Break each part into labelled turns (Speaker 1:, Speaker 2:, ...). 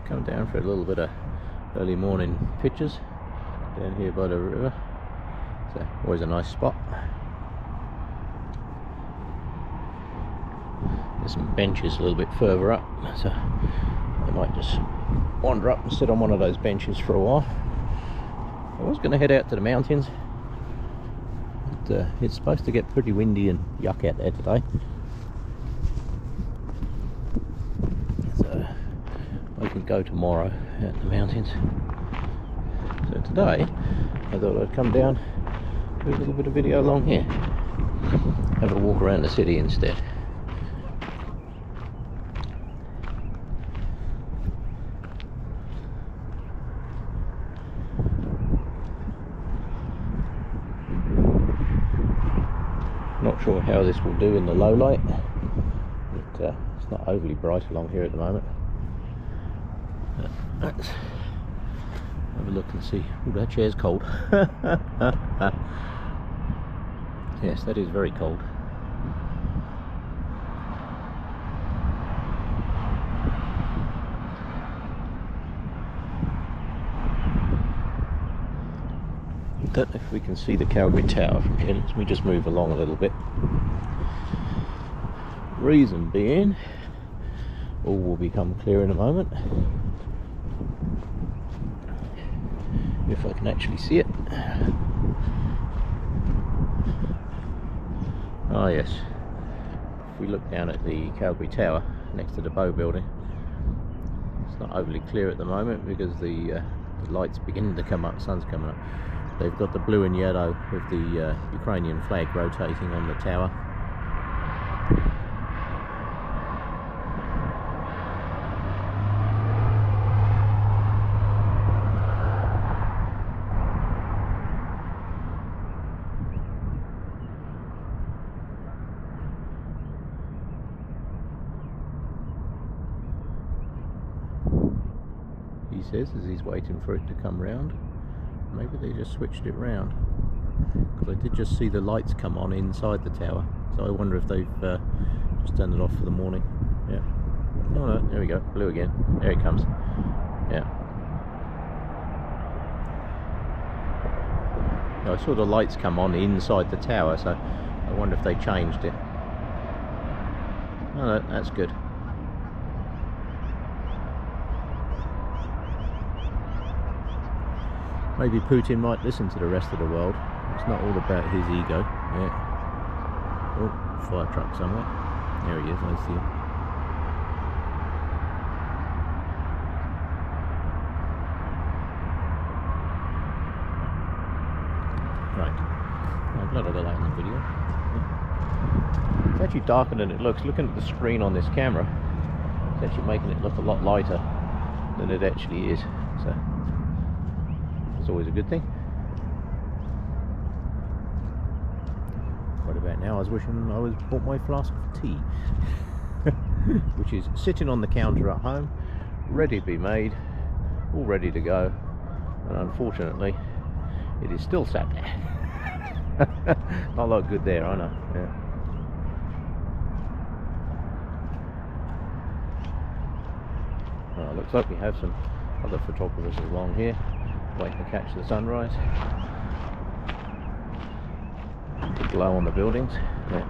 Speaker 1: Come down for a little bit of early morning pictures down here by the river. So always a nice spot. There's some benches a little bit further up, so I might just wander up and sit on one of those benches for a while. I was going to head out to the mountains, but it's supposed to get pretty windy and yuck out there today. So I can go tomorrow out in the mountains. So today I thought I'd come down, do a little bit of video along here, have a walk around the city instead. Not sure how this will do in the low light, but it's not overly bright along here at the moment. Let's have a look and see. Ooh, that chair's cold. Yes, that is very cold. I don't know if we can see the Calgary Tower from here. Let me just move along a little bit. Reason being, all will become clear in a moment. If I can actually see it. Ah yes, if we look down at the Calgary Tower next to the Bow building, it's not overly clear at the moment because the light's beginning to come up, sun's coming up. They've got the blue and yellow with the Ukrainian flag rotating on the tower. He says as he's waiting for it to come round. Maybe they just switched it round, because I did just see the lights come on inside the tower, so I wonder if they've just turned it off for the morning. Yeah. Oh no, there we go, blue again. There it comes. Yeah. I saw the lights come on inside the tower, so I wonder if they changed it. Oh no, that's good. Maybe Putin might listen to the rest of the world. It's not all about his ego. Yeah. Oh, fire truck somewhere. There he is, I see him. Right. I'm glad I got that in the video. Yeah. It's actually darker than it looks. Looking at the screen on this camera, it's actually making it look a lot lighter than it actually is. So it's always a good thing. Right about now I was wishing I was bought my flask of tea which is sitting on the counter at home, ready to be made, all ready to go, and unfortunately it is still sat there. Not a lot good there, I know. Yeah. Well, looks like we have some other photographers along here waiting to catch the sunrise. The glow on the buildings. Yeah.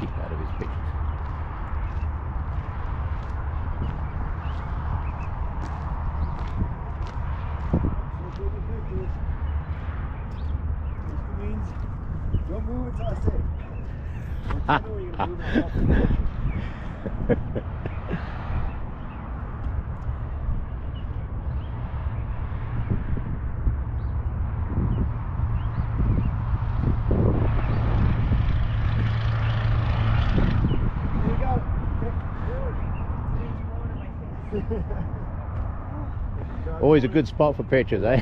Speaker 1: Keep out of his pictures.
Speaker 2: Don't move until I say.
Speaker 1: Always a good spot for pictures, eh?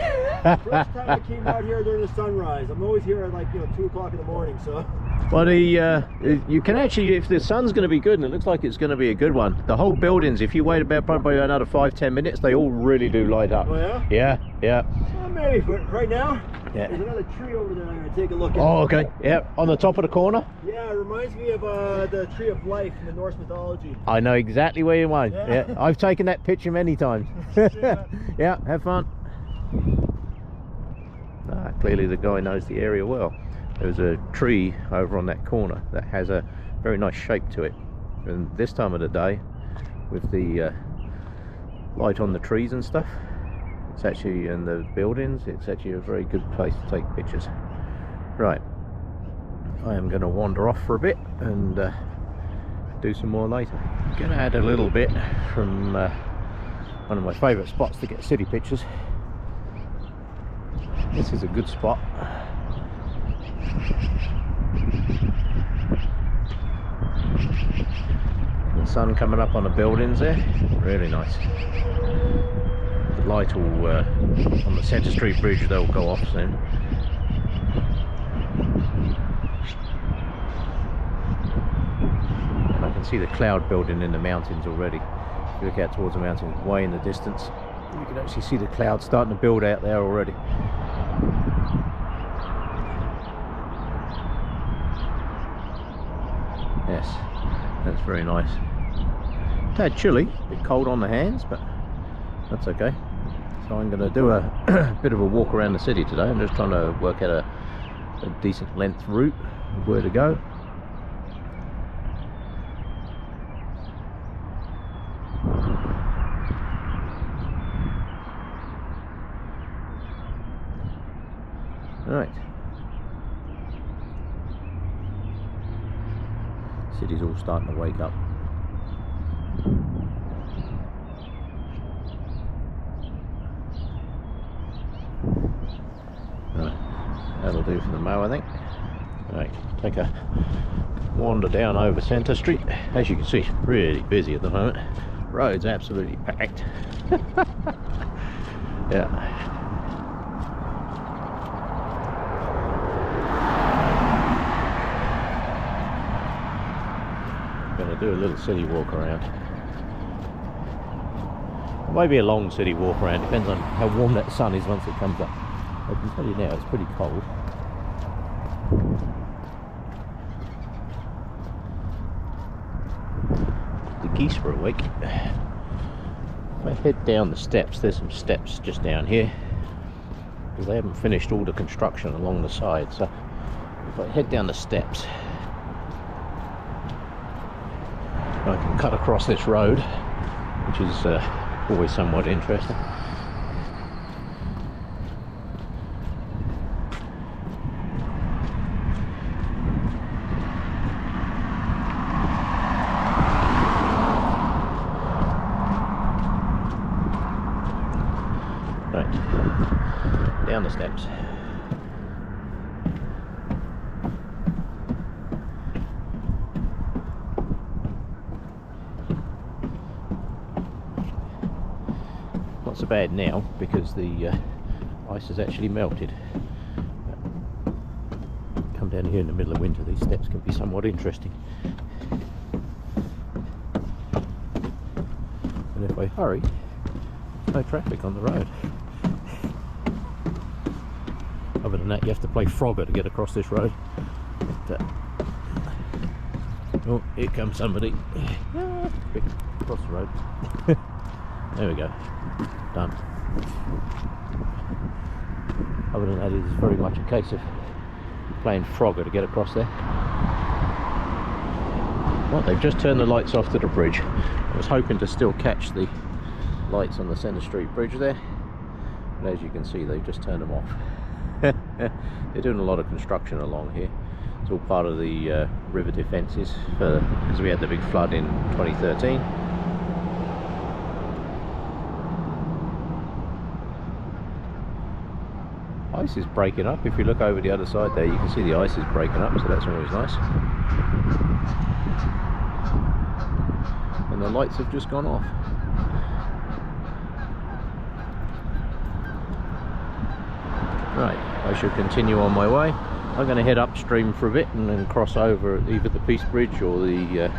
Speaker 2: First time I came out here during the sunrise. I'm always here at like 2 o'clock in the morning, so
Speaker 1: Well, you can actually, if the sun's going to be good, and it looks like it's going to be a good one, the whole buildings, if you wait about probably another 5-10 minutes, they all really do light up.
Speaker 2: Oh yeah?
Speaker 1: Yeah, yeah.
Speaker 2: Well, maybe, but right now,
Speaker 1: Yeah.
Speaker 2: there's another tree over there I'm going to take a look at.
Speaker 1: Oh, okay. Yeah, on the top of the corner.
Speaker 2: Yeah, it reminds me of the Tree of Life in the Norse mythology.
Speaker 1: I know exactly where you want.
Speaker 2: Yeah.
Speaker 1: Yeah, I've taken that picture many times. Yeah, have fun. Clearly the guy knows the area well. There's a tree over on that corner that has a very nice shape to it, and this time of the day with the light on the trees and stuff, it's actually in the buildings, it's actually a very good place to take pictures. Right, I am going to wander off for a bit and do some more later. I'm going to add a little bit from one of my favourite spots to get city pictures. This is a good spot. The sun coming up on the buildings there, really nice. The light will on the Centre Street Bridge, they'll go off soon. And I can see the cloud building in the mountains already. If you look out towards the mountains way in the distance, you can actually see the clouds starting to build out there already. Yes, that's very nice. Tad chilly, a bit cold on the hands, but that's okay. So I'm going to do a bit of a walk around the city today. I'm just trying to work out a decent length route of where to go. Right. City's all starting to wake up. Right, that'll do for the mow, I think. Right, take a wander down over Centre Street. As you can see, really busy at the moment. Road's absolutely packed. Yeah. Do a little city walk around. It might be a long city walk around, depends on how warm that sun is once it comes up. I can tell you now it's pretty cold. The geese were awake. If I head down the steps, there's some steps just down here because they haven't finished all the construction along the side, so if I head down the steps I can cut across this road, which is always somewhat interesting. Right, down the steps. Not so bad now because the ice has actually melted. Come down here in the middle of winter, these steps can be somewhat interesting. And if I hurry, there's no traffic on the road. Other than that, you have to play Frogger to get across this road. But, oh, here comes somebody. Quick, across the road. There we go. Done. Other than that, it is very much a case of playing Frogger to get across there. Well, they've just turned the lights off to the bridge. I was hoping to still catch the lights on the Centre Street Bridge there, but as you can see, they've just turned them off. They're doing a lot of construction along here. It's all part of the river defences because we had the big flood in 2013. Ice is breaking up. If you look over the other side there, you can see the ice is breaking up, so that's always nice. And the lights have just gone off. Right, I should continue on my way. I'm going to head upstream for a bit and then cross over at either the Peace Bridge or the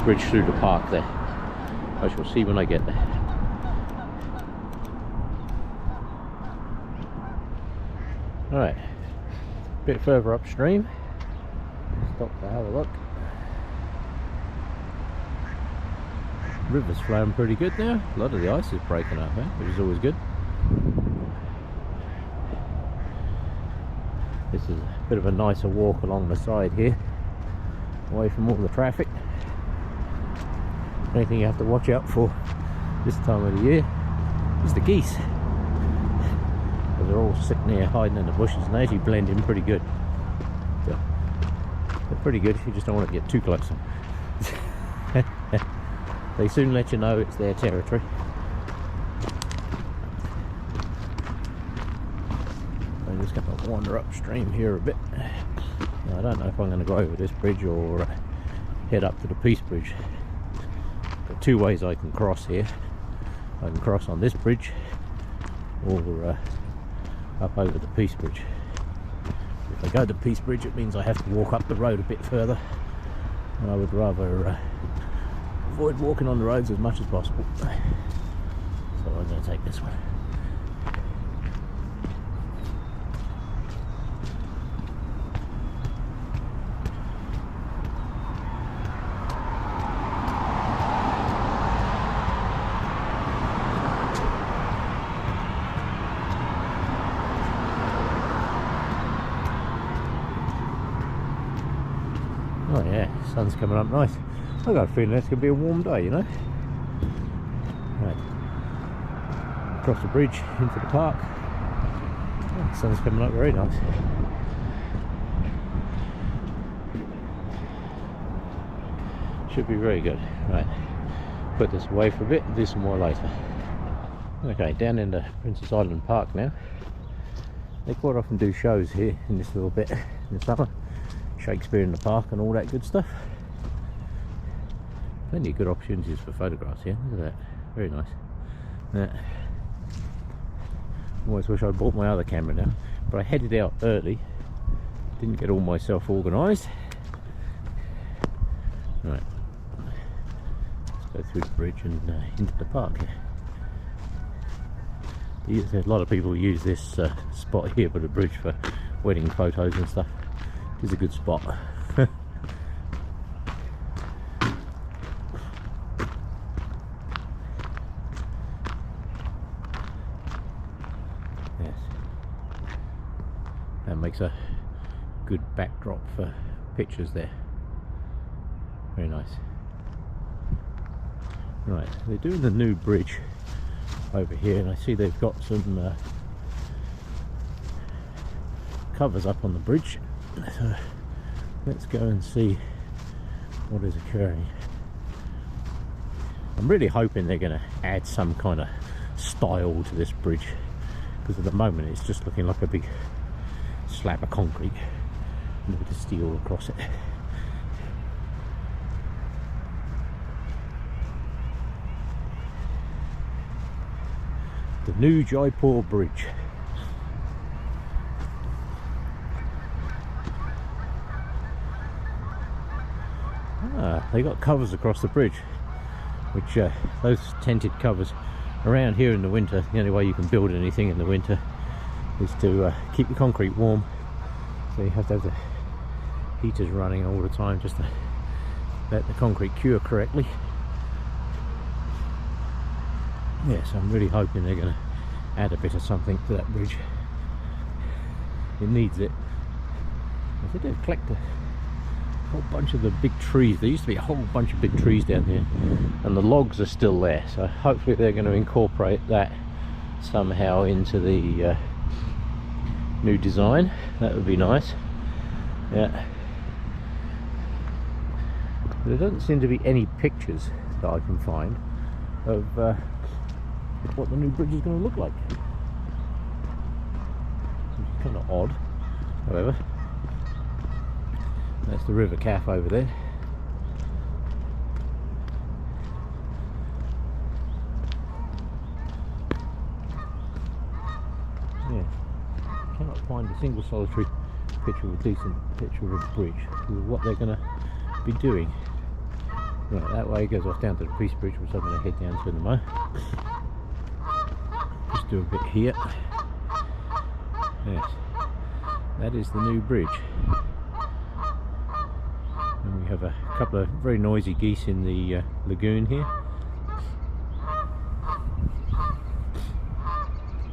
Speaker 1: bridge through the park there. I shall see when I get there. Alright, a bit further upstream. Stop to have a look. River's flowing pretty good now. A lot of the ice is breaking up, which is always good. This is a bit of a nicer walk along the side here, away from all the traffic. The only thing you have to watch out for this time of the year is the geese. They're all sitting there hiding in the bushes and they actually blend in pretty good. They're pretty good, you just don't want to get too close. They soon let you know it's their territory. I'm just going to wander upstream here a bit. Now, I don't know if I'm going to go over this bridge or head up to the Peace Bridge. Got two ways I can cross here. I can cross on this bridge or up over the Peace Bridge. If I go to the Peace Bridge, it means I have to walk up the road a bit further, and I would rather avoid walking on the roads as much as possible. So I'm going to take this one. Oh yeah, sun's coming up nice. I've got a feeling it's going to be a warm day, you know. Right. Across the bridge into the park. Oh, the sun's coming up very nice. Should be very good. Right. Put this away for a bit and do some more later. Okay, down in the Princess Island Park now. They quite often do shows here in this little bit in the summer. Shakespeare in the park and all that good stuff. Plenty of good opportunities for photographs here. Look at that, very nice. Yeah. Always wish I'd bought my other camera now, but I headed out early, didn't get all myself organised. Right, let's go through the bridge and into the park. A lot of people use this spot here by the bridge for wedding photos and stuff. It's a good spot. Yes, that makes a good backdrop for pictures there. Very nice. Right, they're doing the new bridge over here, and I see they've got some covers up on the bridge. So let's go and see what is occurring. I'm really hoping they're going to add some kind of style to this bridge, because at the moment it's just looking like a big slab of concrete and a bit of steel across it. The new Jaipur Bridge. They got covers across the bridge, which those tented covers around here in the winter, the only way you can build anything in the winter is to keep the concrete warm, so you have to have the heaters running all the time just to let the concrete cure correctly. Yes, I'm really hoping they're going to add a bit of something to that bridge. It needs it. They did collect a whole bunch of the big trees. There used to be a whole bunch of big trees down here, and the logs are still there, so hopefully they're going to incorporate that somehow into the new design. That would be nice. Yeah, there doesn't seem to be any pictures that I can find of what the new bridge is going to look like. It's kind of odd, however. That's the River Calf over there. Yeah, cannot find a single solitary picture of a decent picture of a bridge with what they're going to be doing. Right, that way goes off down to the Peace Bridge, which I'm going to head down to in a moment. Just do a bit here. Yes, that is the new bridge. And we have a couple of very noisy geese in the lagoon here.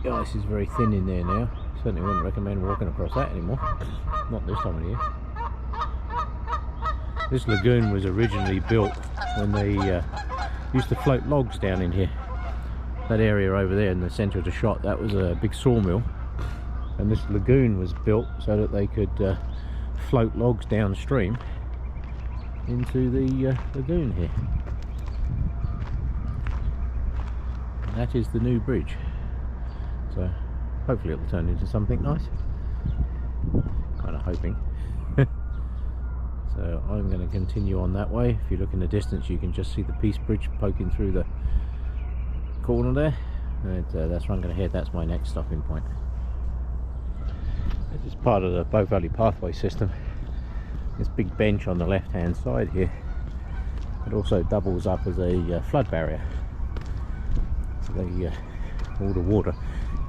Speaker 1: The ice is very thin in there now. Certainly wouldn't recommend walking across that anymore. Not this time of year. This lagoon was originally built when they used to float logs down in here. That area over there in the centre of the shot, that was a big sawmill. And this lagoon was built so that they could float logs downstream into the lagoon here. And that is the new bridge. So hopefully it will turn into something nice. Kind of hoping. So I'm going to continue on that way. If you look in the distance, you can just see the Peace Bridge poking through the corner there. And that's where I'm going to head. That's my next stopping point. This is part of the Valley Parkway system. This big bench on the left hand side here, it also doubles up as a flood barrier. So all the water,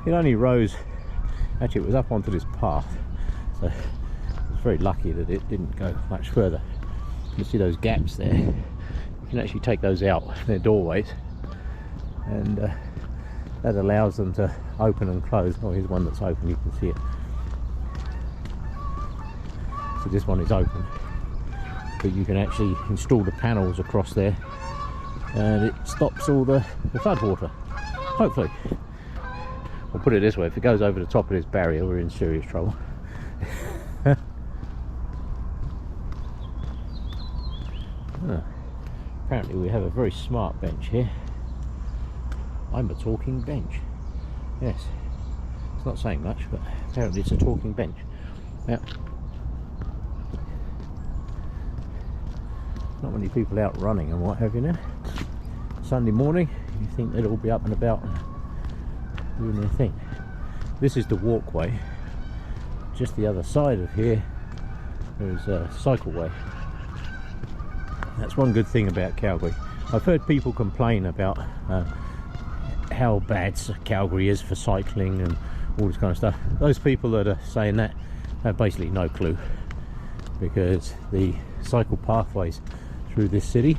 Speaker 1: it only rose, actually it was up onto this path, so I was very lucky that it didn't go much further. You see those gaps there, you can actually take those out, they're doorways, and that allows them to open and close. Oh, here's one that's open, you can see it. So this one is open, but you can actually install the panels across there and it stops all the flood water, hopefully. We'll put it this way, if it goes over the top of this barrier, we're in serious trouble. Apparently we have a very smart bench here. I'm a talking bench. Yes, it's not saying much, but apparently it's a talking bench. Now, not many people out running and what have you now. Sunday morning, you think they'd all be up and about doing their thing. This is the walkway. Just the other side of here, there's a cycleway. That's one good thing about Calgary. I've heard people complain about how bad Calgary is for cycling and all this kind of stuff. Those people that are saying that have basically no clue, because the cycle pathways through this city,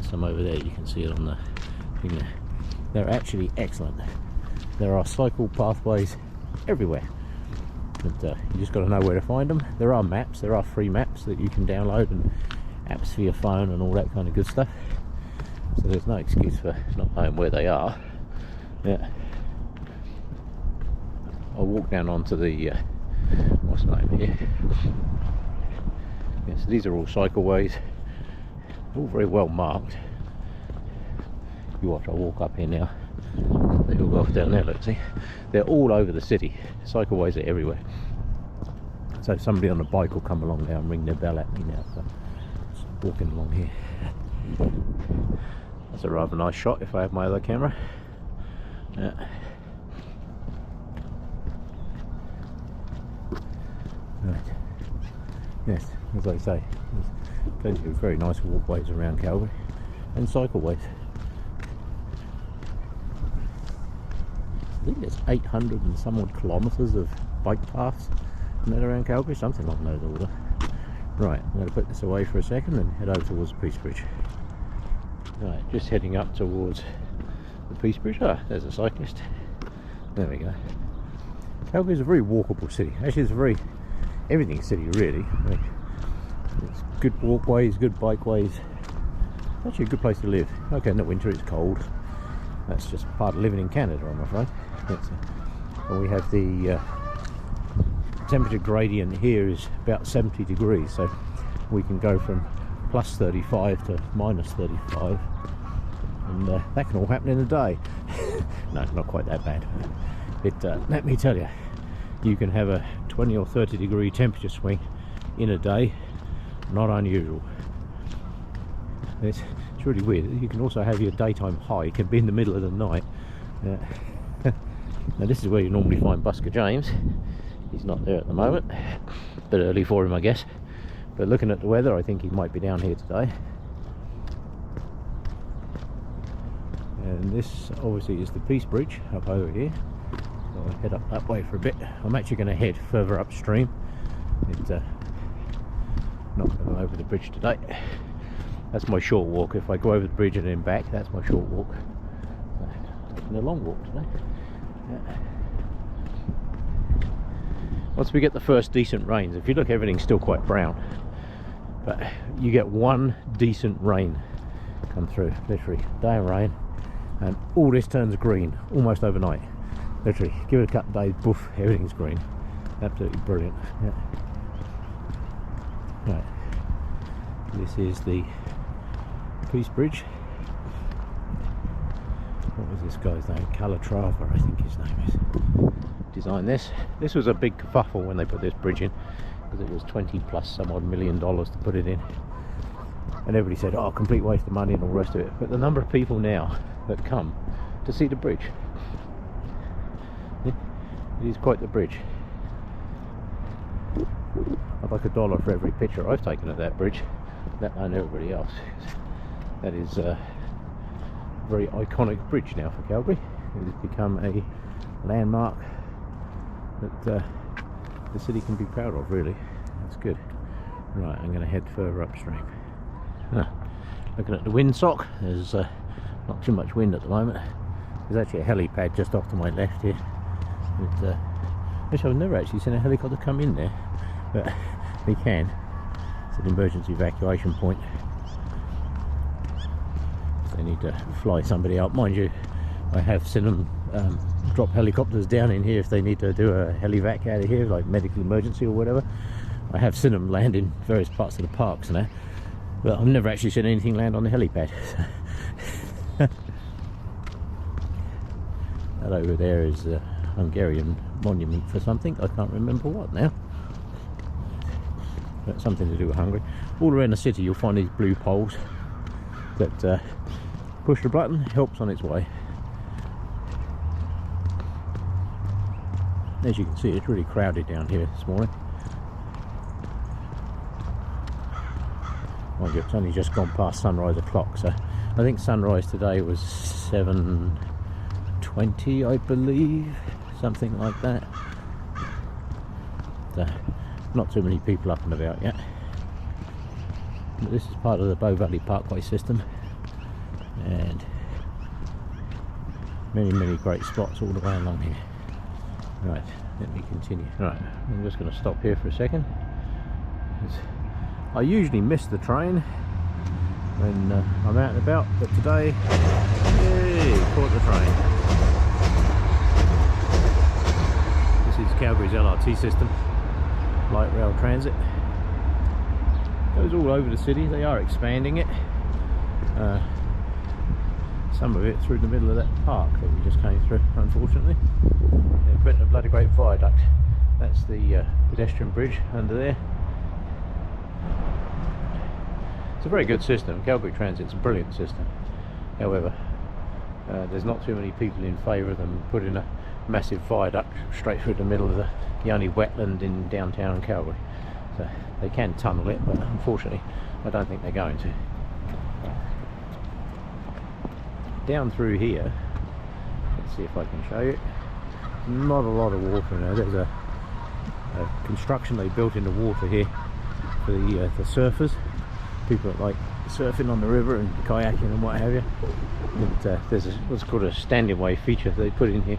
Speaker 1: some over there, you can see it on the thing there, they're actually excellent. There are cycle pathways everywhere, but you just got to know where to find them. There are maps, there are free maps that you can download and apps for your phone and all that kind of good stuff, so there's no excuse for not knowing where they are. Yeah, I'll walk down onto the what's the name here. Yes, these are all cycleways, all very well marked. You watch, I'll walk up here now. They all go off down there, look, see? They're all over the city. Cycleways are everywhere. So somebody on a bike will come along now and ring their bell at me now. So just walking along here. That's a rather nice shot if I have my other camera. Yeah. Right. Yes, as I say, there's plenty of very nice walkways around Calgary and cycleways. I think there's 800 and some odd kilometres of bike paths and that around Calgary, something like that order. Right, I'm going to put this away for a second and head over towards the Peace Bridge. Right, just heading up towards the Peace Bridge. Ah, there's a cyclist. There we go. Calgary is a very walkable city. Actually, it's a very everything city, really. I mean, it's good walkways, good bikeways. Actually, a good place to live. Okay, in the winter it's cold. That's just part of living in Canada, I'm afraid. And we have the temperature gradient here is about 70 degrees, so we can go from plus 35 to minus 35, and that can all happen in a day. No, not quite that bad. Let me tell you, you can have a 20 or 30 degree temperature swing in a day. Not unusual. It's really weird. You can also have your daytime high. It can be in the middle of the night. Now this is where you normally find Busker James. He's not there at the moment. Bit early for him, I guess. But looking at the weather, I think he might be down here today. And this obviously is the Peace Bridge up over here. So I'll head up that way for a bit. I'm actually going to head further upstream. It's not going over the bridge today. That's my short walk. If I go over the bridge and then back, that's my short walk. Taking a long walk today. Yeah. Once we get the first decent rains, if you look, everything's still quite brown, but you get one decent rain come through, literally day of rain, and all this turns green almost overnight. Literally, give it a couple of days, boof, everything's green. Absolutely brilliant. Yeah. Right, this is the Peace Bridge. What was this guy's name? Calatrava, I think his name is. Designed this. This was a big kerfuffle when they put this bridge in, because it was 20 plus some odd $1 million to put it in, and everybody said, oh, complete waste of money and all the rest of it. But the number of people now that come to see the bridge, it is quite the bridge. I'd like $1 for every picture I've taken of that bridge, let alone everybody else. That is a very iconic bridge now for Calgary. It has become a landmark that the city can be proud of, really. That's good. Right, I'm going to head further upstream. Looking at the windsock, there's not too much wind at the moment. There's actually a helipad just off to my left here. Which I've never actually seen a helicopter come in there, but they can. It's an emergency evacuation point. If they need to fly somebody out, mind you, I have seen them drop helicopters down in here if they need to do a helivac out of here, like medical emergency or whatever. I have seen them land in various parts of the parks and that, but I've never actually seen anything land on the helipad. That over there is a Hungarian monument for something. I can't remember what now. But something to do with Hungary. All around the city you'll find these blue poles that push the button, helps on its way. As you can see, it's really crowded down here this morning. Mind you, it's only just gone past sunrise o'clock, so I think sunrise today was 7:20, I believe, something like that. So, not too many people up and about yet. But this is part of the Valley Parkway system, and many great spots all the way along here. Right, let me continue. Right, I'm just going to stop here for a second. I usually miss the train when I'm out and about, but today, yay, caught the train. This is Calgary's LRT system, light rail transit. Goes all over the city. They are expanding it. Some of it through the middle of that park that we just came through, unfortunately. They're putting a bloody great viaduct. That's the pedestrian bridge under there. It's a very good system. Calgary Transit's a brilliant system. However, there's not too many people in favour of them putting a massive viaduct straight through the middle of the only wetland in downtown Calgary. So they can tunnel it, but unfortunately I don't think they're going to. Down through here, let's see if I can show you, not a lot of water now. There's a construction they built in the water here for the surfers, people that like surfing on the river and kayaking and what have you. And, there's what's called a standing wave feature they put in here.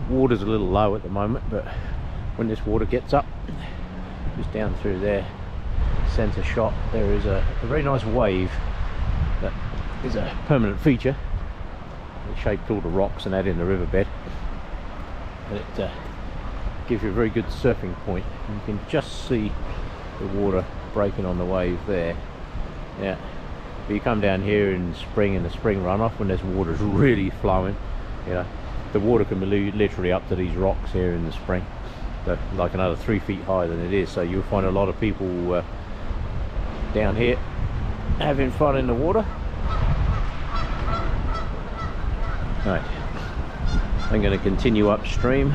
Speaker 1: Water's a little low at the moment, but when this water gets up, just down through there, centre shot, there is a very nice wave that is a permanent feature. It shaped all the rocks and that in the riverbed, and it gives you a very good surfing point. You can just see the water breaking on the wave there. Yeah, but you come down here in spring, in the spring runoff, when this water's really flowing, you know, the water can be literally up to these rocks here in the spring. So like another 3 feet higher than it is. So you'll find a lot of people down here having fun in the water. Right, I'm going to continue upstream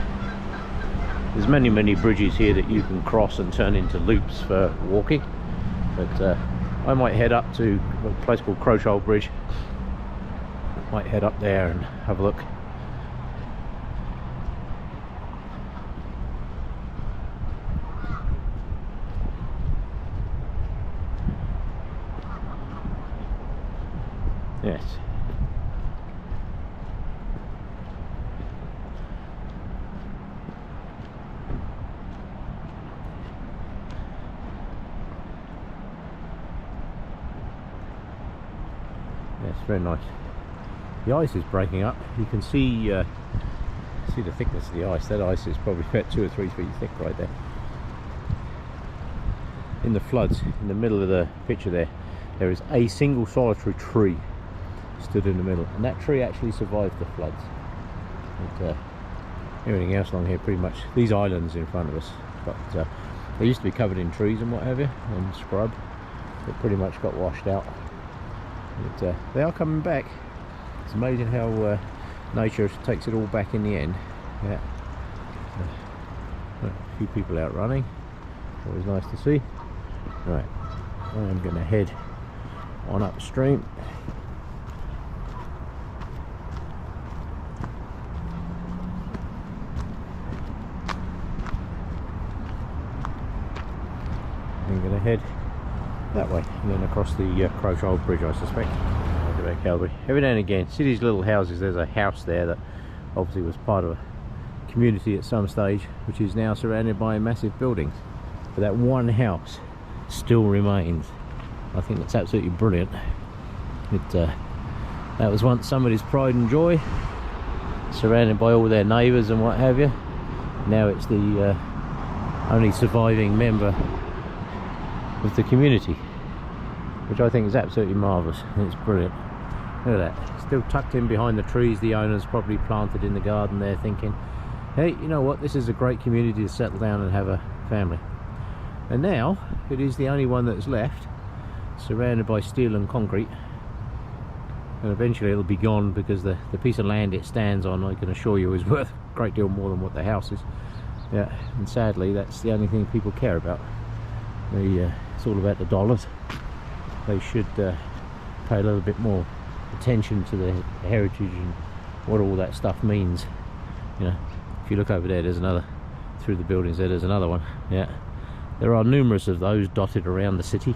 Speaker 1: There's many bridges here that you can cross and turn into loops for walking, but I might head up to a place called Crowsholt Bridge. Might head up there and have a look. Yes. Yes, very nice. The ice is breaking up. You can see the thickness of the ice. That ice is probably about 2 or 3 feet thick right there. In the floods, in the middle of the picture there is a single solitary tree stood in the middle, and that tree actually survived the floods. And, everything else along here, pretty much, these islands in front of us, but they used to be covered in trees and what have you, and scrub. It pretty much got washed out. But they are coming back. It's amazing how nature takes it all back in the end. Yeah. A few people out running, always nice to see. Right, I'm going to head on upstream. I'm going to head that way and then across the Crowsholt Bridge, I suspect. Look at that, Calgary. Every now and again, see these little houses. There's a house there that obviously was part of a community at some stage, which is now surrounded by massive buildings. But that one house still remains. I think that's absolutely brilliant. That was once somebody's pride and joy, surrounded by all their neighbours and what have you. Now it's the only surviving member of the community, which I think is absolutely marvellous. It's brilliant. Look at that, still tucked in behind the trees. The owner's probably planted in the garden there, thinking, hey, you know what, this is a great community to settle down and have a family. And now it is the only one that's left, surrounded by steel and concrete, and eventually it'll be gone, because the piece of land it stands on, I can assure you, is worth a great deal more than what the house is. Yeah, and sadly that's the only thing people care about. It's all about the dollars. They should pay a little bit more attention to the heritage and what all that stuff means. You know, if you look over there, there's another, through the buildings there's another one. Yeah, there are numerous of those dotted around the city.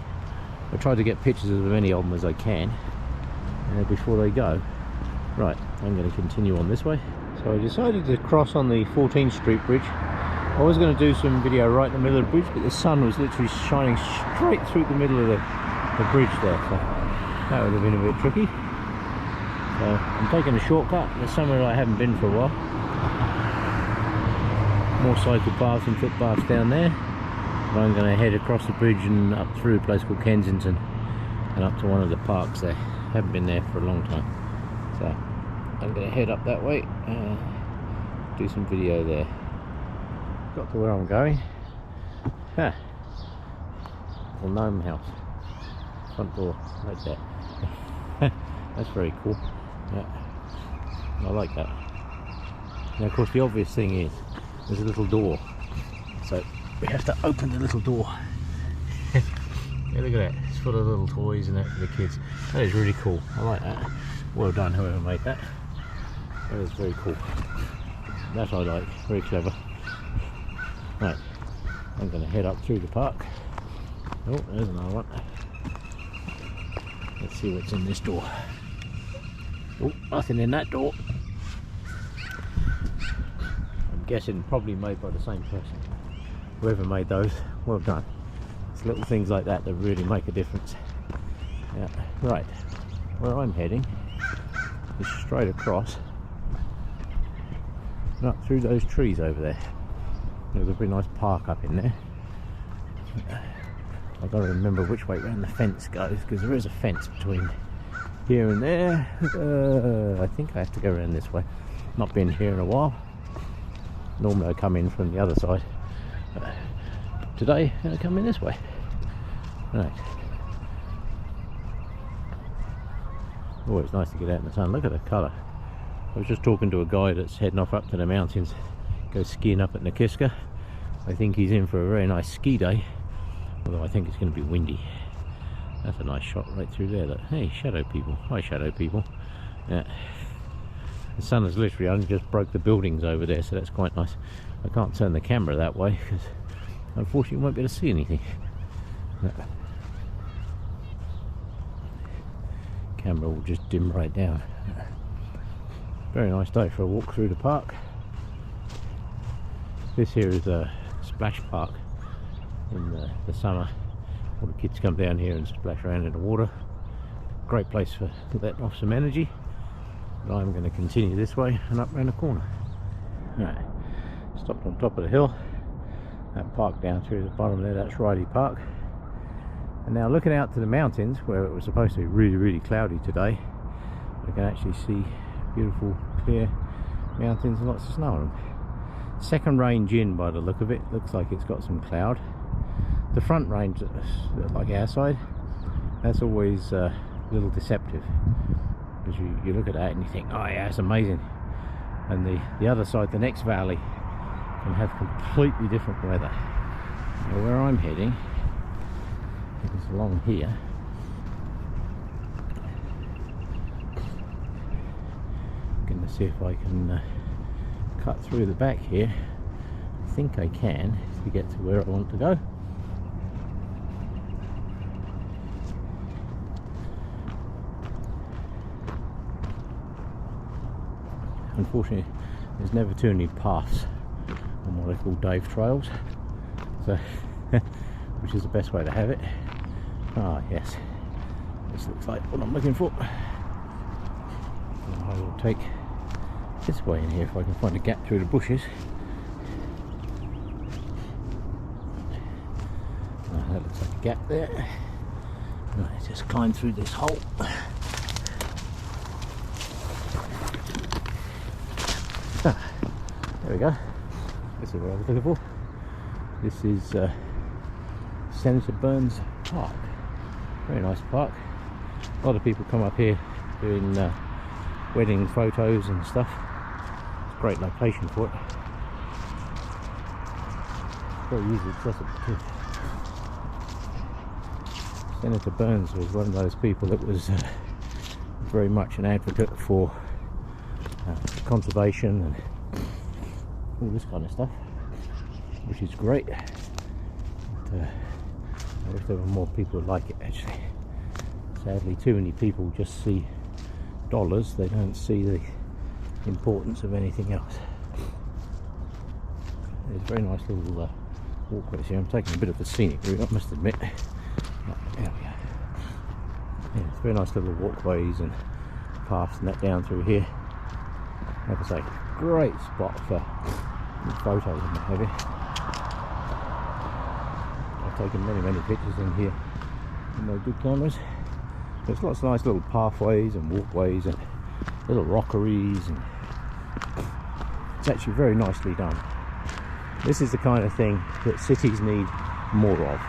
Speaker 1: I try to get pictures of as many of them as I can before they go. Right, I'm going to continue on this way. So I decided to cross on the 14th Street Bridge. I was going to do some video right in the middle of the bridge, but the sun was literally shining straight through the middle of the bridge there, so that would have been a bit tricky. So I'm taking a shortcut. There's somewhere I haven't been for a while. More cycle paths and footpaths down there. But I'm going to head across the bridge and up through a place called Kensington and up to one of the parks there. Haven't been there for a long time, so I'm going to head up that way and do some video there. Got to where I'm going. Ha! Little gnome house. Front door, right there. That's very cool. Yeah, I like that. Now, of course, the obvious thing is there's a little door, so we have to open the little door. Yeah, look at that. It's full of little toys and that for the kids. That is really cool. I like that. Well done, whoever made that. That is very cool. That I like. Very clever. Right, I'm going to head up through the park. Oh, there's another one. Let's see what's in this door. Oh, nothing in that door. I'm guessing probably made by the same person. Whoever made those, well done. It's little things like that that really make a difference. Yeah, right. Where I'm heading is straight across and up through those trees over there. There's a pretty nice park up in there. I've got to remember which way around the fence goes, because there is a fence between here and there. I think I have to go around this way. Not been here in a while. Normally I come in from the other side. Today I'm going to come in this way. Right. Oh, it's nice to get out in the sun. Look at the colour. I was just talking to a guy that's heading off up to the mountains. go skiing up at Nakiska. I think he's in for a very nice ski day, although I think it's going to be windy. That's a nice shot right through there. Look. Hey, shadow people. Hi, shadow people. Yeah. The sun has literally only just broke the buildings over there, so that's quite nice. I can't turn the camera that way because unfortunately you won't be able to see anything. Camera will just dim right down. Very nice day for a walk through the park. This here is a splash park in the summer. All the kids come down here and splash around in the water. Great place for letting off some energy. But I'm going to continue this way and up around the corner. Right, stopped on top of the hill. That park down through the bottom there, that's Riley Park. And now looking out to the mountains, where it was supposed to be really cloudy today, we can actually see beautiful clear mountains and lots of snow on them. Second range in by the look of it, looks like it's got some cloud. The front range, like our side, that's always a little deceptive, because you look at that and you think, oh yeah, it's amazing, and the other side, the next valley, can have completely different weather. Now where I'm heading is along here. I'm going to see if I can cut through the back here. I think I can to get to where I want to go. Unfortunately, there's never too many paths on what I call Dave trails, so which is the best way to have it. Ah yes, this looks like what I'm looking for. And I will take this way in here if I can find a gap through the bushes. Ah, that looks like a gap there. Right, just climb through this hole. There we go. This is what I was looking for. This is Senator Burns Park. Very nice park. A lot of people come up here doing wedding photos and stuff. It's a great location for it. Very easily accessible too. Senator Burns was one of those people that was very much an advocate for conservation and all this kind of stuff, which is great. But, I wish there were more people who like it actually. Sadly, too many people just see dollars, they don't see the importance of anything else. There's a very nice little walkways here. I'm taking a bit of a scenic route, I must admit. There we go. Yeah, it's very nice little walkways and paths and that down through here. Like I say, great spot for photos and what have you. I've taken many pictures in here with my good cameras. There's lots of nice little pathways and walkways and little rockeries, and it's actually very nicely done. This is the kind of thing that cities need more of,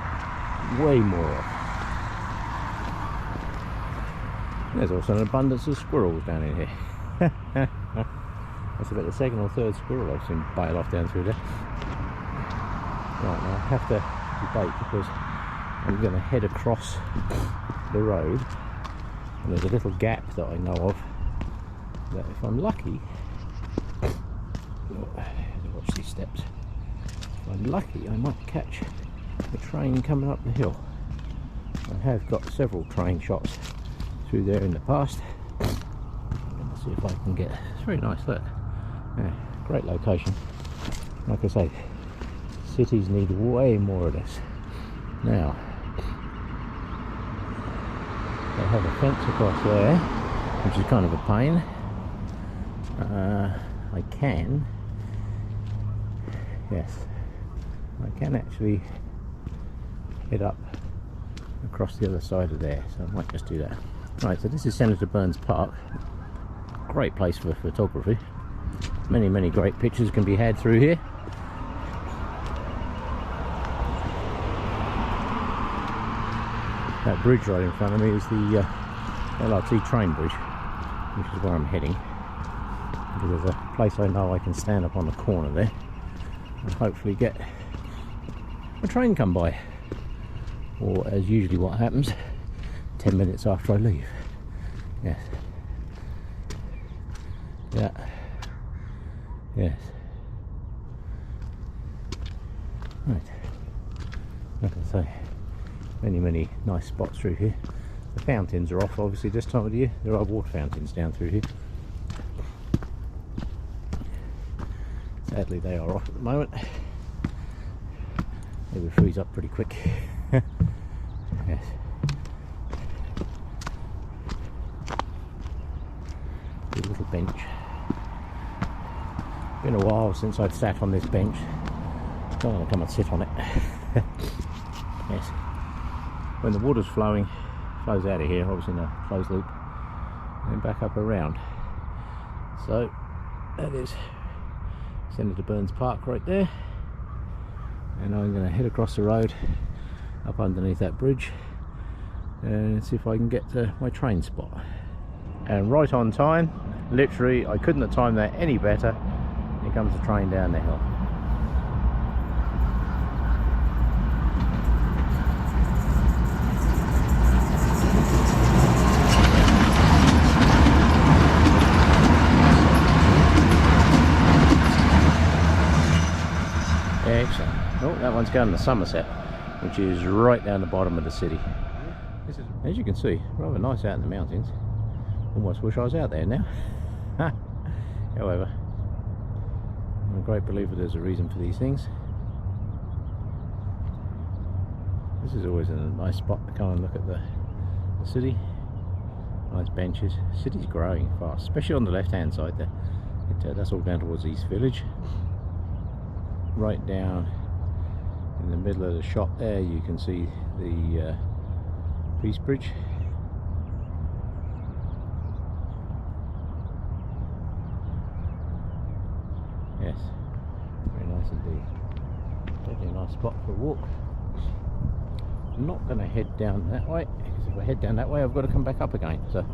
Speaker 1: way more of. There's also an abundance of squirrels down in here. That's about the second or third squirrel I've seen bail off down through there. Right, now I have to debate because I'm going to head across the road, and there's a little gap that I know of that if I'm lucky, watch these steps, if I'm lucky I might catch a train coming up the hill. I have got several train shots through there in the past. I'm going to see if I can get, it's very nice, look. Yeah, great location. Like I say, cities need way more of this. Now, they have a fence across there, which is kind of a pain. I can, yes, I can actually head up across the other side of there, so I might just do that. Right, so this is Senator Burns Park. Great place for photography. Many great pictures can be had through here. That bridge right in front of me is the LRT train bridge, which is where I'm heading. There's a place I know I can stand up on the corner there and hopefully get a train come by, or as usually what happens, 10 minutes after I leave. Yes. Yeah. Yes. Right. Like I say, many nice spots through here. The fountains are off obviously this time of the year. There are water fountains down through here. Sadly they are off at the moment. They will freeze up pretty quick. Yes. Good little bench. Been a while since I've sat on this bench. I'm going to come and sit on it. Yes. When the water's flowing, flows out of here, obviously in a closed loop, and then back up around. So that is Senator Burns Park right there, and I'm going to head across the road up underneath that bridge and see if I can get to my train spot. And right on time, literally I couldn't have timed that any better. Here comes the train down the hill. Excellent. Oh, that one's going to Somerset, which is right down the bottom of the city. This is, as you can see, rather nice out in the mountains. Almost wish I was out there now. However, I'm a great believer there's a reason for these things. This is always a nice spot to come and look at the city. Nice benches. City's growing fast, especially on the left hand side there. That's all down towards East Village. Right down in the middle of the shot there you can see the Peace Bridge. Yes, very nice indeed. Definitely a nice spot for a walk. I'm not going to head down that way, because if I head down that way I've got to come back up again. So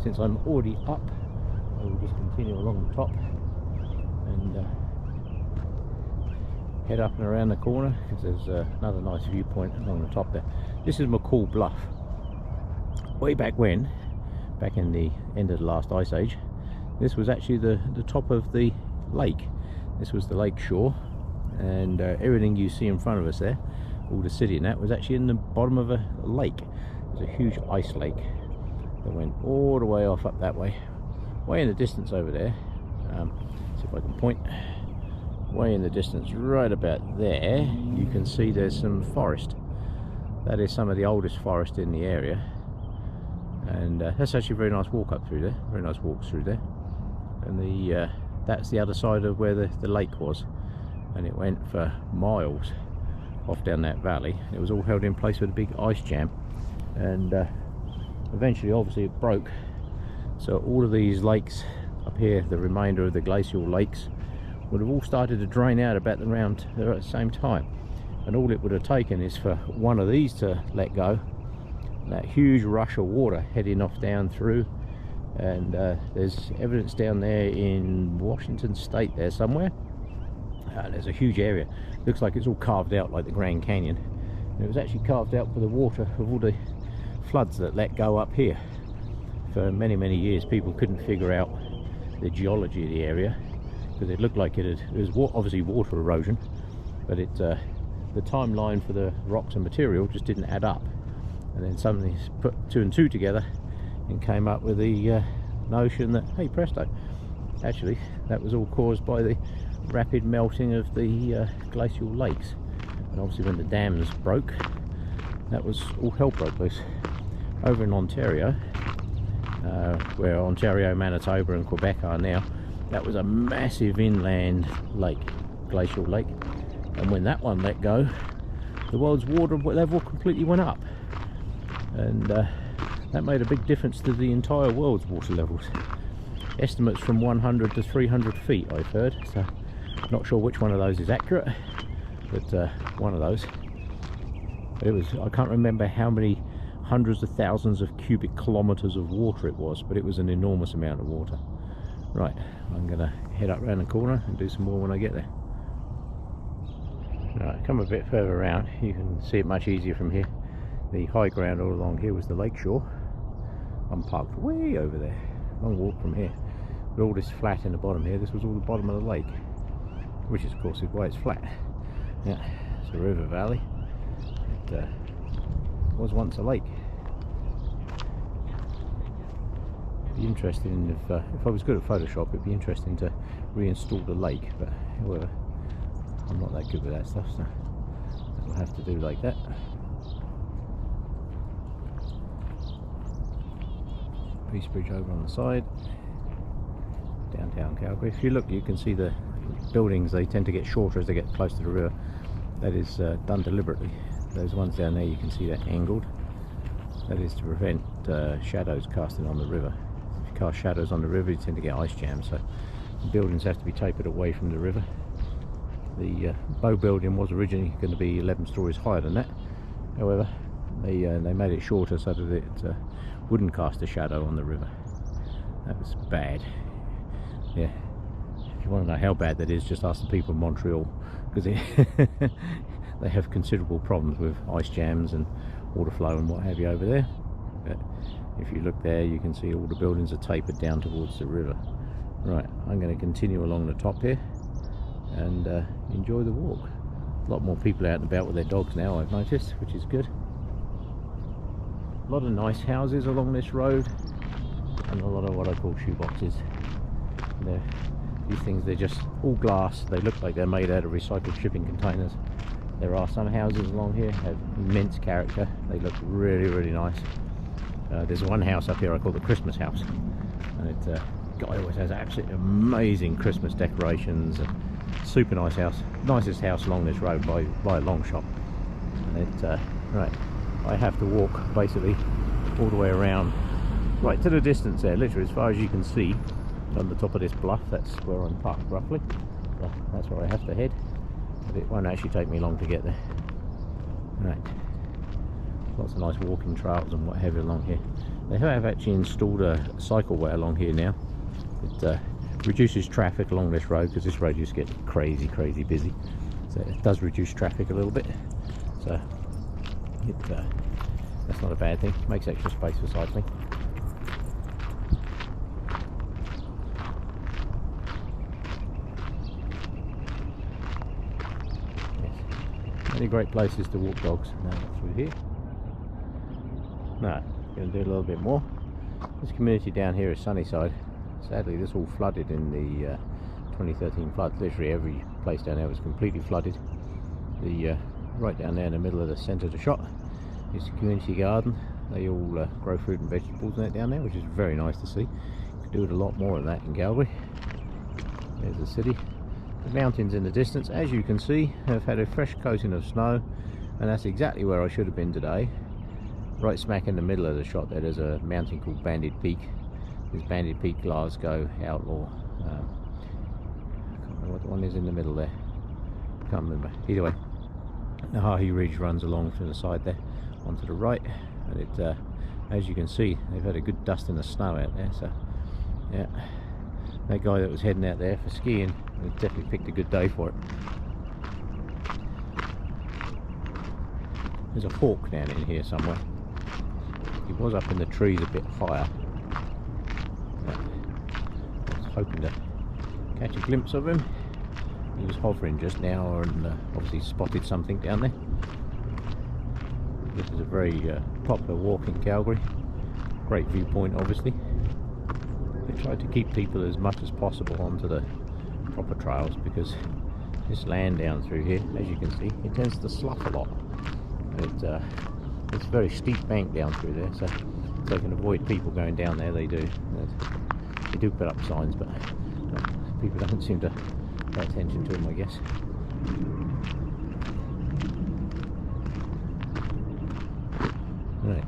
Speaker 1: since I'm already up, I will just continue along the top and head up and around the corner, because there's another nice viewpoint along the top there. This is McCall Bluff. Way back when, back in the end of the last ice age, this was actually the top of the lake. This was the lake shore, and everything you see in front of us there, all the city and that, was actually in the bottom of a lake. There's a huge ice lake that went all the way off up that way, way in the distance over there. See if I can point. Way in the distance, right about there, you can see there's some forest. That is some of the oldest forest in the area, and that's actually a very nice walk up through there. Very nice walks through there. And that's the other side of where the lake was, and it went for miles off down that valley. It was all held in place with a big ice jam, and eventually obviously it broke. So all of these lakes up here, the remainder of the glacial lakes, would have all started to drain out about around at the same time, and all it would have taken is for one of these to let go, that huge rush of water heading off down through. And there's evidence down there in Washington State there somewhere. There's a huge area, looks like it's all carved out like the Grand Canyon, and it was actually carved out for the water of all the floods that let go up here. For many years people couldn't figure out the geology of the area, because it looked like it was obviously water erosion, but the timeline for the rocks and material just didn't add up. And then somebody put two and two together and came up with the notion that, hey presto, actually that was all caused by the rapid melting of the glacial lakes. And obviously when the dams broke, that was all hell broke loose. Over in Ontario, where Ontario, Manitoba and Quebec are now, that was a massive inland lake, glacial lake, and when that one let go, the world's water level completely went up, and that made a big difference to the entire world's water levels. Estimates from 100 to 300 feet I've heard, so not sure which one of those is accurate, but one of those. But it was, I can't remember how many hundreds of thousands of cubic kilometers of water it was, but it was an enormous amount of water. Right, I'm going to head up round the corner and do some more when I get there. Right, come a bit further around, you can see it much easier from here. The high ground all along here was the lake shore. I'm parked way over there, long walk from here. But all this flat in the bottom here, this was all the bottom of the lake, which is of course is why it's flat. Yeah, it's a river valley. It was once a lake. Be interesting if I was good at Photoshop, it'd be interesting to reinstall the lake, but however, I'm not that good with that stuff, so I'll have to do like that. Peace Bridge over on the side, downtown Calgary. If you look, you can see the buildings, they tend to get shorter as they get close to the river. That is done deliberately. Those ones down there, you can see they're angled. That is to prevent shadows casting on the river. If you cast shadows on the river, you tend to get ice jams, so the buildings have to be tapered away from the river. The Bow building was originally going to be 11 stories higher than that. However, they made it shorter so that it wouldn't cast a shadow on the river. That was bad. Yeah, if you want to know how bad that is, just ask the people in Montreal, because they have considerable problems with ice jams and water flow and what have you over there. But if you look there, you can see all the buildings are tapered down towards the river. Right, I'm going to continue along the top here and enjoy the walk. A lot more people out and about with their dogs now, I've noticed, which is good. A lot of nice houses along this road and a lot of what I call shoeboxes. These things, they're just all glass. They look like they're made out of recycled shipping containers. There are some houses along here have immense character. They look really, really nice. There's one house up here I call the Christmas house, and the guy always has absolutely amazing Christmas decorations. And super nice house, nicest house along this road by a long shot. And right, I have to walk basically all the way around, right to the distance there, literally as far as you can see on the top of this bluff. That's where I'm parked roughly, so that's where I have to head, but it won't actually take me long to get there. Right, lots of nice walking trails and what have you along here. They have actually installed a cycleway along here now. It reduces traffic along this road, because this road just gets crazy busy, so it does reduce traffic a little bit, so that's not a bad thing. Makes extra space for cycling. Yes. Many great places to walk dogs. Now through here. No, going to do a little bit more. This community down here is Sunnyside. Sadly, this all flooded in the 2013 flood. Literally every place down there was completely flooded. The right down there in the middle of the centre of the shot is the community garden. They all grow fruit and vegetables in it down there, which is very nice to see. You could do it a lot more of that in Calgary. There's the city. The mountains in the distance, as you can see, have had a fresh coating of snow, and that's exactly where I should have been today. Right smack in the middle of the shot there, there's a mountain called Banded Peak. There's Banded Peak, Glasgow, Outlaw. I can't remember what the one is in the middle there. Can't remember. Either way, the Hahi Ridge runs along to the side there, onto the right, and it, as you can see, they've had a good dusting of snow out there. So, yeah, that guy that was heading out there for skiing, he definitely picked a good day for it. There's a hawk down in here somewhere. He was up in the trees a bit higher. I was hoping to catch a glimpse of him. He was hovering just now and obviously spotted something down there. This is a very popular walk in Calgary. Great viewpoint, obviously. They tried to keep people as much as possible onto the proper trails, because this land down through here, as you can see, it tends to slough a lot. It's a very steep bank down through there, so they can avoid people going down there. They do. They do put up signs, but people don't seem to pay attention to them, I guess. Right.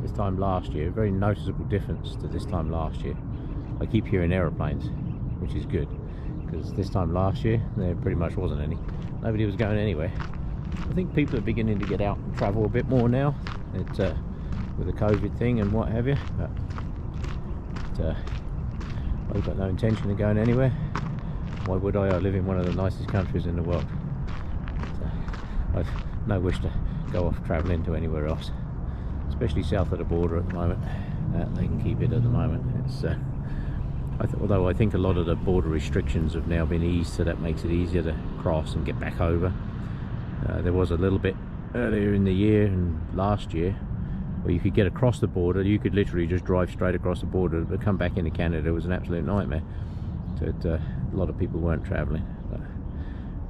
Speaker 1: This time last year, very noticeable difference to this time last year. I keep hearing aeroplanes, which is good, because this time last year there pretty much wasn't any. Nobody was going anywhere. I think people are beginning to get out and travel a bit more now. with the COVID thing and what have you, but I've got no intention of going anywhere. Why would I? I live in one of the nicest countries in the world. I've no wish to go off travelling to anywhere else, especially south of the border at the moment. They can keep it at the moment. It's although I think a lot of the border restrictions have now been eased, so that makes it easier to cross and get back over. There was a little bit earlier in the year and last year where you could get across the border. You could literally just drive straight across the border, but come back into Canada, it was an absolute nightmare. So a lot of people weren't travelling, but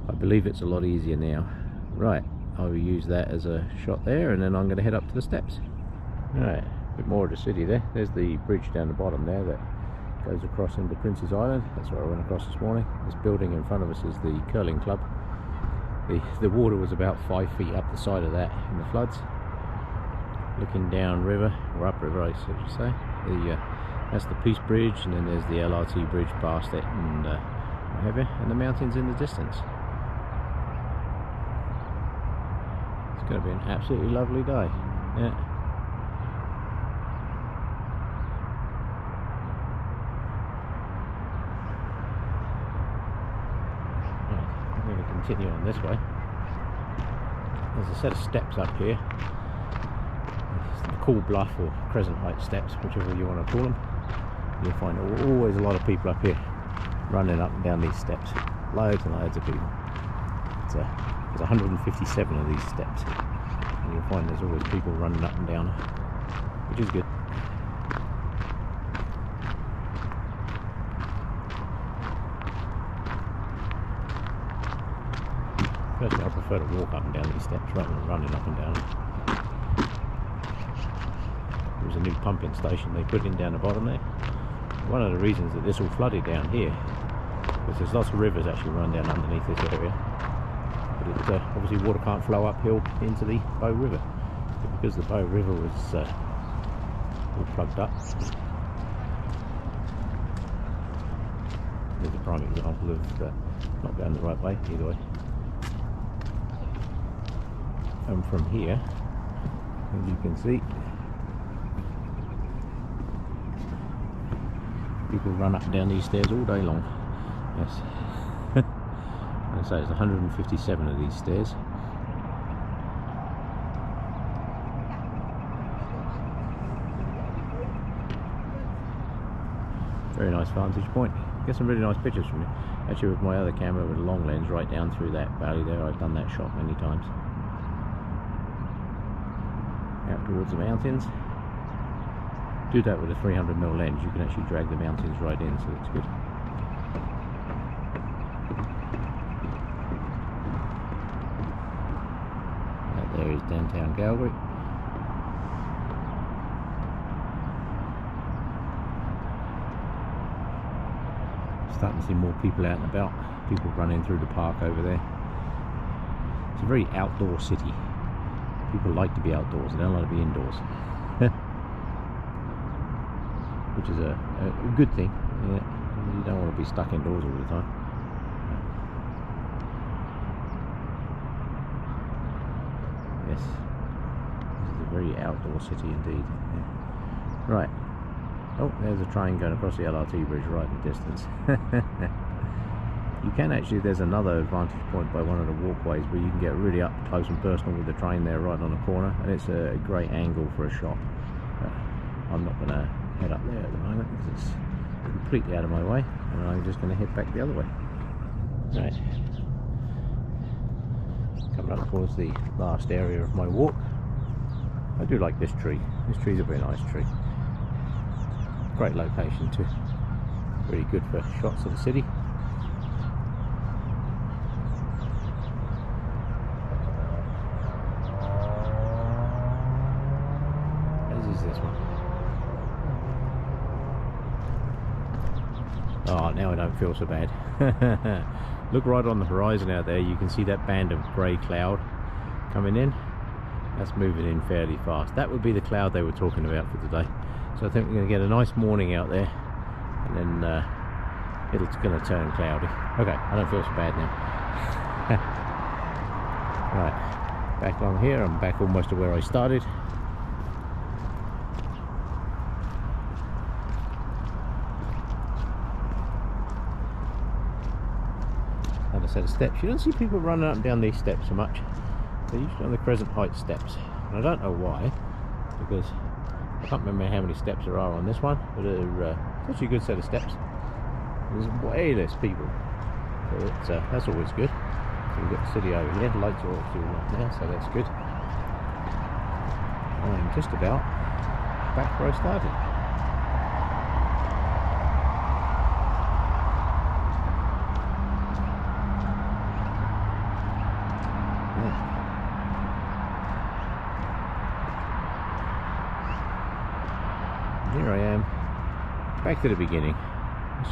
Speaker 1: I believe it's a lot easier now. Right, I will use that as a shot there, and then I'm going to head up to the steps. Right, a bit more of the city there. There's the bridge down the bottom there that goes across into Prince's Island. That's where I went across this morning. This building in front of us is the curling club. The water was about 5 feet up the side of that in the floods. Looking down river, or upriver I should say. That's the Peace Bridge, and then there's the LRT bridge past it, and what have you, and the mountains in the distance. It's going to be an absolutely lovely day. Yeah. Continue on this way. There's a set of steps up here. It's the Cool Bluff or Crescent Heights steps, whichever you want to call them. You'll find always a lot of people up here running up and down these steps. Loads and loads of people. There's 157 of these steps, and you'll find there's always people running up and down, which is good. Personally, I prefer to walk up and down these steps rather than running up and down. There was a new pumping station they put in down the bottom there. One of the reasons that this all flooded down here was there's lots of rivers actually run down underneath this area. But obviously water can't flow uphill into the Bow River. But because the Bow River was all plugged up. There's a prime example of not going the right way either way. And from here, as you can see, people run up and down these stairs all day long. Yes. And so there's 157 of these stairs. Very nice vantage point. Get some really nice pictures from it. Actually, with my other camera with a long lens right down through that valley there, I've done that shot many times. Out towards the mountains. Do that with a 300mm lens, you can actually drag the mountains right in, so that's good. That there is downtown Calgary. Starting to see more people out and about, people running through the park over there. It's a very outdoor city. People like to be outdoors, they don't like to be indoors. Which is a good thing. Yeah. You don't want to be stuck indoors all the time. Yes, this is a very outdoor city indeed. Yeah. Right. Oh, there's a train going across the LRT bridge right in the distance. You can actually, there's another vantage point by one of the walkways where you can get really up close and personal with the train there right on the corner, and it's a great angle for a shot. I'm not going to head up there at the moment because it's completely out of my way, and I'm just going to head back the other way. Right. Coming up towards the last area of my walk. I do like this tree. This tree's a very nice tree. Great location too. Really good for shots of the city. This one. Oh, now I don't feel so bad. Look right on the horizon out there, you can see that band of grey cloud coming in. That's moving in fairly fast. That would be the cloud they were talking about for today. So I think we're going to get a nice morning out there, and then it's going to turn cloudy. Okay, I don't feel so bad now. Right, back on here, I'm back almost to where I started. a set of steps. You don't see people running up and down these steps so much. They're usually on the Crescent Heights steps, and I don't know why, because I can't remember how many steps there are on this one, but it's actually a good set of steps. There's way less people, so that's always good. So we've got the city over here. The lights are all still right now, so that's good. I'm just about back where I started. Here I am, back to the beginning,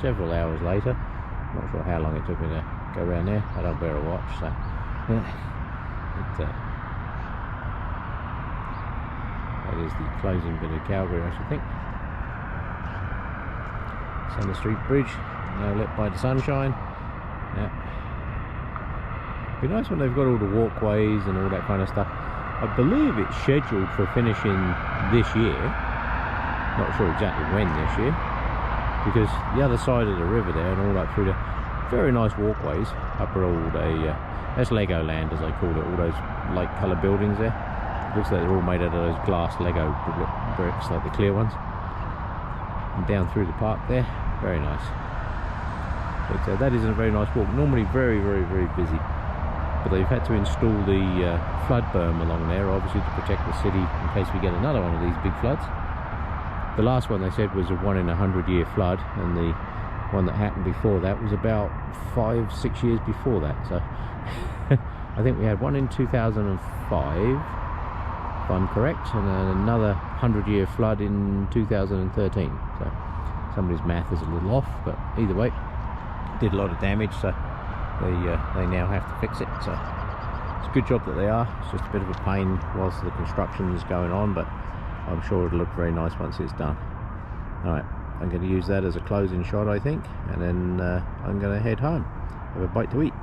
Speaker 1: several hours later. Not sure how long it took me to go around there. I don't wear a watch, so that is the closing bit of Calgary, I should think. Centre Street Bridge, now lit by the sunshine. Yeah. It'd be nice when they've got all the walkways and all that kind of stuff. I believe it's scheduled for finishing this year. Not sure exactly when this year, because the other side of the river there and all up through the very nice walkways up are all that's Legoland, as I call it, all those light coloured buildings there. Looks like they're all made out of those glass Lego bricks, like the clear ones. And down through the park there, very nice. But that isn't a very nice walk. Normally very, very, very busy. But they've had to install the flood berm along there, obviously to protect the city in case we get another one of these big floods. The last one they said was a 1 in 100 year flood, and the one that happened before that was about 5-6 years before that. So I think we had one in 2005, if I'm correct, and another 100-year flood in 2013. So somebody's math is a little off, but either way, did a lot of damage, so they now have to fix it. So it's a good job that they are. It's just a bit of a pain whilst the construction is going on, but I'm sure it'll look very nice once it's done. Alright, I'm going to use that as a closing shot, I think, and then I'm going to head home, have a bite to eat.